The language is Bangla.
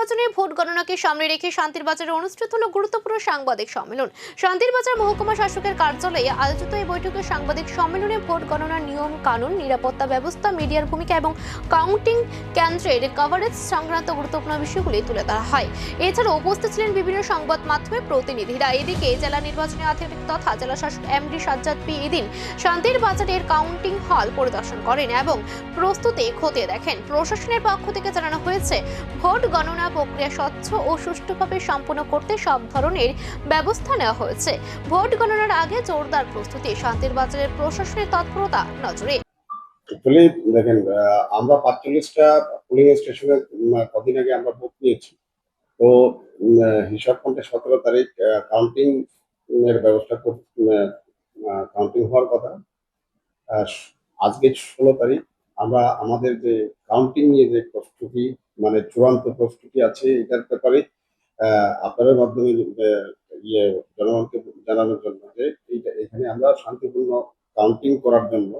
নির্বাচনে ভোট গণনাকে সামনে রেখে শান্তির বাজারে অনুষ্ঠিত হলো গুরুত্বপূর্ণ সাংবাদিক সম্মেলন। শান্তির বাজার মহকুমা শাসকের কার্যালয়ে আয়োজিত এই বৈঠকে সাংবাদিক সম্মেলনে ভোট গণনার নিয়ম কানুন, নিরাপত্তা ব্যবস্থা, মিডিয়ার ভূমিকা এবং কাউন্টিং কেন্দ্রের কভারেজ সংক্রান্ত গুরুত্বপূর্ণ বিষয়গুলি তুলে ধরা হয়। এছাড়া উপস্থিত ছিলেন বিভিন্ন সংবাদ মাধ্যমের প্রতিনিধিরা। এদিকে জেলা নির্বাচনী আধিকারিক তথা জেলা শাসক এমডি সাজ্জাদ পি এদিন শান্তির বাজারের কাউন্টিং হল পরিদর্শন করেন এবং প্রস্তুতি খতিয়ে দেখেন। প্রশাসনের পক্ষ থেকে জানানো হয়েছে, ভোট গণনা প্রক্রিয়া স্বচ্ছ ও সুষ্ঠুভাবে সম্পন্ন করতে সব ধরনের ব্যবস্থা নেওয়া হয়েছে। ভোট গণনার আগে জোরদার প্রস্তুতি, শান্তির বাজারের প্রশাসনের তৎপরতা নজরে। অ্যাকচুয়ালি দেখেন, আমরা ৪৫টা পুলিং স্টেশনে কদিন আগে আমরা ভোট নিয়েছি। তো হিসাব করতে ১৭ তারিখ কাউন্টিং এর ব্যবস্থা কাউন্টিং হওয়ার কথা। আজকে ১৬ তারিখ আমরা আমাদের যে কাউন্টিং নিয়ে যে প্রস্তুতি, মানে চূড়ান্ত প্রস্তুতি আছে, এটার ব্যাপারে আপনাদের মাধ্যমে জনগণকে জানানোর জন্য যে এখানে আমরা শান্তিপূর্ণ কাউন্টিং করার জন্য